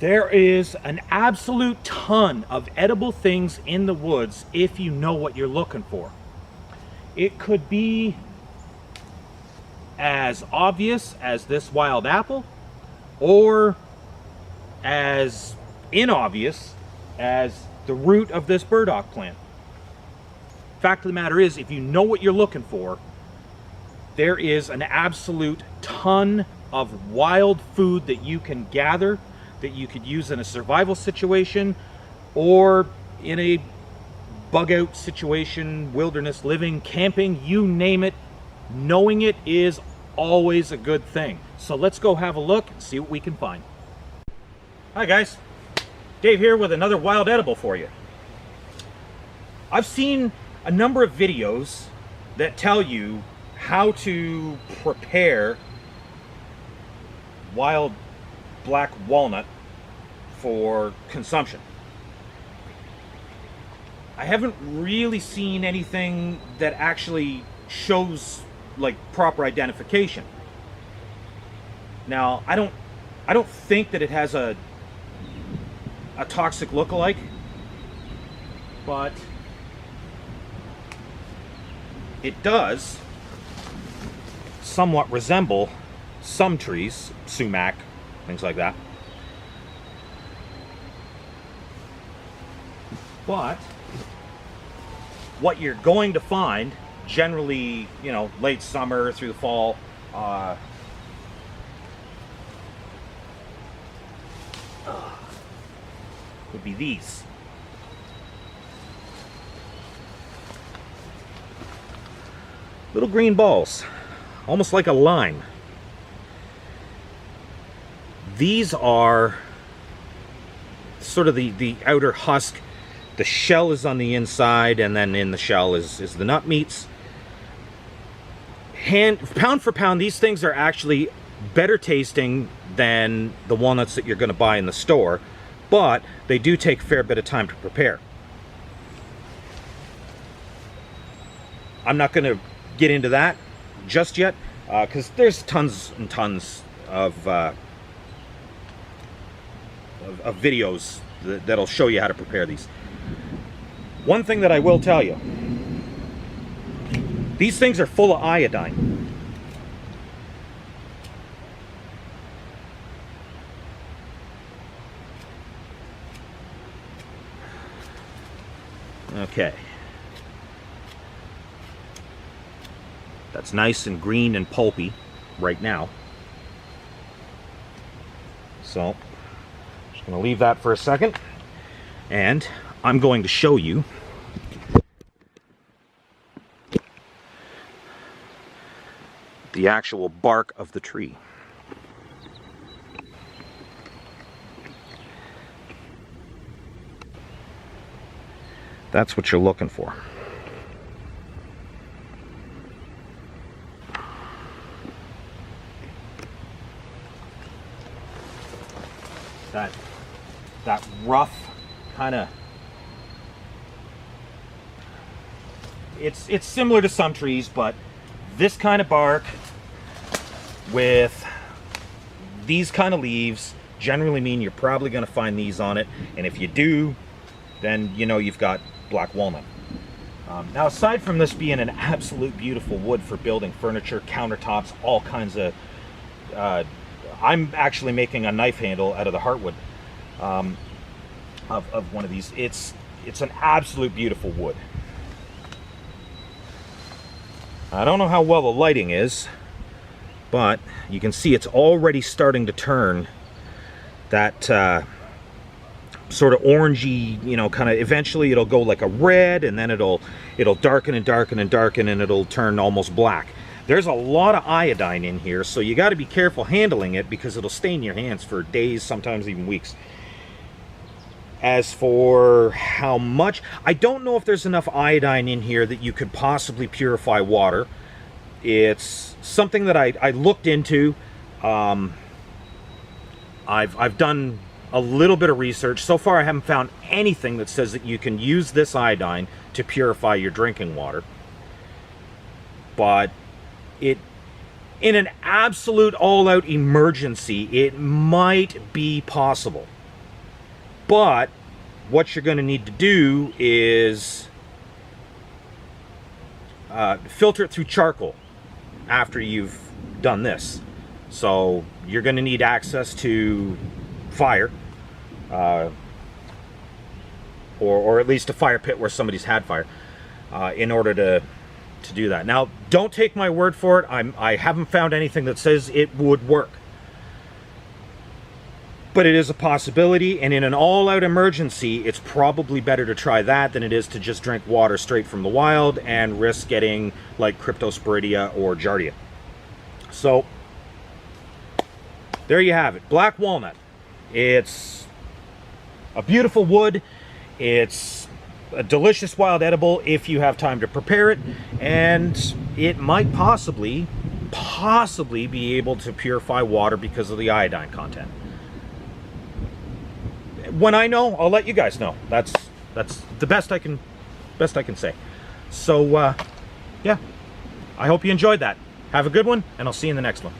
There is an absolute ton of edible things in the woods if you know what you're looking for. It could be as obvious as this wild apple, or as inobvious as the root of this burdock plant. Fact of the matter is, if you know what you're looking for, there is an absolute ton of wild food that you can gather, that you could use in a survival situation or in a bug out situation, wilderness living, camping, you name it. Knowing it is always a good thing. So let's go have a look and see what we can find. Hi guys, Dave here with another wild edible for you. I've seen a number of videos that tell you how to prepare wild black walnut for consumption. I haven't really seen anything that actually shows like proper identification. Now, I don't think that it has a toxic look-alike, but it does somewhat resemble some trees, sumac, things like that. But what you're going to find, generally, you know, late summer through the fall, would be these. Little green balls, almost like a lime. These are sort of the outer husk. The shell is on the inside, and then in the shell is the nut meats. Pound for pound, these things are actually better tasting than the walnuts that you're going to buy in the store, but they do take a fair bit of time to prepare. I'm not going to get into that just yet, because there's tons and tons of videos that'll show you how to prepare these. One thing that I will tell you, these things are full of iodine. Okay. That's nice and green and pulpy right now. So, just going to leave that for a second. And I'm going to show you the actual bark of the tree. That's what you're looking for. That rough kind of, it's similar to some trees, but this kind of bark with these kind of leaves generally mean you're probably going to find these on it, and if you do, then you know you've got black walnut. Now, aside from this being an absolute beautiful wood for building furniture, countertops, all kinds of, I'm actually making a knife handle out of the heartwood of one of these. It's an absolute beautiful wood. I don't know how well the lighting is, but you can see it's already starting to turn that sort of orangey, you know, kind of, eventually it'll go like a red, and then it'll darken and darken and darken, and it'll turn almost black. There's a lot of iodine in here, so you got to be careful handling it because it'll stain your hands for days, sometimes even weeks. As for how much, I don't know if there's enough iodine in here that you could possibly purify water. It's something that I looked into. I've done a little bit of research. So far I haven't found anything that says that you can use this iodine to purify your drinking water. But in an absolute all-out emergency, it might be possible. But what you're going to need to do is filter it through charcoal after you've done this. So you're going to need access to fire, or at least a fire pit where somebody's had fire, in order to do that. Now, don't take my word for it. I haven't found anything that says it would work. But it is a possibility, and in an all-out emergency, it's probably better to try that than it is to just drink water straight from the wild and risk getting like Cryptosporidia or Giardia. So, there you have it. Black walnut. It's a beautiful wood. It's a delicious wild edible if you have time to prepare it, and it might possibly be able to purify water because of the iodine content. When I know, I'll let you guys know. That's the best I can say. So yeah, I hope you enjoyed that. Have a good one, and I'll see you in the next one.